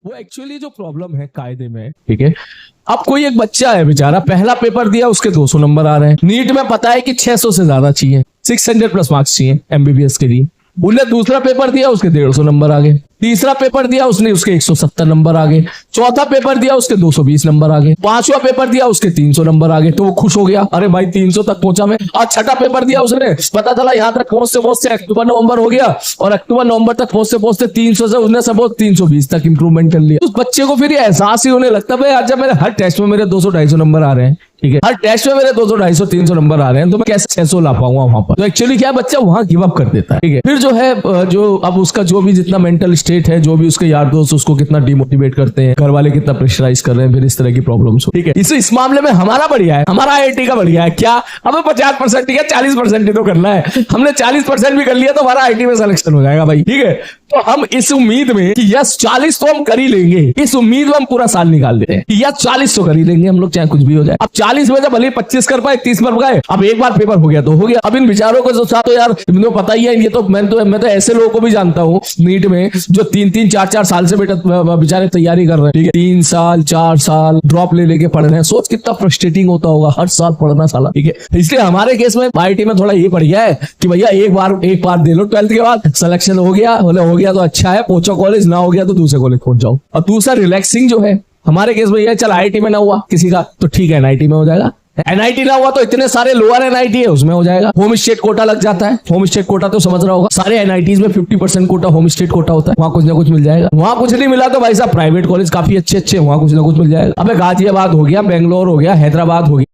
वो एक्चुअली जो प्रॉब्लम है कायदे में, ठीक है। अब कोई एक बच्चा है बेचारा, पहला पेपर दिया उसके 200 नंबर आ रहे हैं। नीट में पता है कि 600 से ज्यादा चाहिए, 600 प्लस मार्क्स चाहिए एमबीबीएस के लिए। उसने दूसरा पेपर दिया उसके 150 नंबर आ गए। तीसरा पेपर दिया उसने उसके 170 नंबर आ गए। चौथा पेपर दिया उसके 220 नंबर आ गए। पांचवा पेपर दिया उसके 300 नंबर आ गए। तो वो खुश हो गया, अरे भाई 300 तक पहुंचा मैं। और छठा पेपर दिया उसने, पता चला यहां तक पहुंचते अक्टूबर नवंबर हो गया, और अक्टूबर नवंबर तक पहुंचते 300 से उसने सपोज 320 तक इंप्रूवमेंट कर लिया। उस बच्चे को फिर ये एहसास ही होने लगता है, आज जब मेरे हर टेस्ट में मेरे 200-250 नंबर आ रहे हैं, ठीक है, हर टेस्ट में मेरे 200-250-300 नंबर आ रहे हैं, तो मैं कैसे 600 ला पाऊंगा वहां पर। तो एक्चुअली क्या बच्चा वहां गिव अप कर देता है, ठीक है। फिर जो है जो अब उसका जो भी जितना मेंटल स्टेट है, जो भी उसके यार दोस्त उसको कितना डिमोटिवेट करते हैं, घर वाले कितना प्रेशराइज कर रहे हैं, फिर इस तरह की प्रॉब्लम्स हो, ठीक है। इस मामले में हमारा बढ़िया है, हमारा आईआईटी का बढ़िया है। क्या हमें 50% या 40% ही तो करना है। हमने 40% भी कर लिया तो हमारा आईआईटी में सिलेक्शन हो जाएगा भाई, ठीक है। तो हम इस उम्मीद में कि यस 40 तो हम कर ही लेंगे, इस उम्मीद में हम पूरा साल निकाल देते हैं कि यस 40 तो कर ही लेंगे हम लोग, चाहे कुछ भी हो जाए। अब 40 में जब भले 25 कर पाए, 30 पर गए, अब एक बार पेपर हो गया तो हो गया। अब इन विचारों को जो तो यार इनको पता ही है, ये तो मैं तो ऐसे लोगों को भी जानता हूँ नीट में जो 3-3, 4-4 साल से बेटा बेचारे तैयारी कर रहे हैं, ठीक है। 3 साल 4 साल ड्रॉप ले लेके पढ़ रहे हैं। सोच कितना फ्रस्ट्रेटिंग होता होगा हर साल पढ़ना साला, ठीक है। इसलिए हमारे केस में आईआईटी में थोड़ा ये बढ़िया है कि भैया एक बार दे लो, 12th के बाद सिलेक्शन हो गया तो अच्छा है, पहुंचो कॉलेज, ना हो गया तो दूसरे कॉलेज पहुंच जाओ। और दूसरा रिलैक्सिंग जो है हमारे केस में ये, चल आईआईटी में ना हुआ किसी का तो ठीक है एनआईटी में हो जाएगा। एनआईटी ना हुआ तो इतने सारे लोअर एनआईटी है उसमें हो जाएगा। होम स्टेट कोटा लग जाता है। होम स्टेट कोटा तो समझ रहा होगा, सारे एनआईटीज में 50% कोटा होम स्टेट कोटा होता है, वहां कुछ ना कुछ मिल जाएगा। वहां कुछ नहीं मिला तो भाई साहब प्राइवेट कॉलेज काफी अच्छे वहां कुछ ना कुछ मिल जाएगा। अब गाजियाबाद हो गया, बेंगलोर हो गया, हैदराबाद हो गया।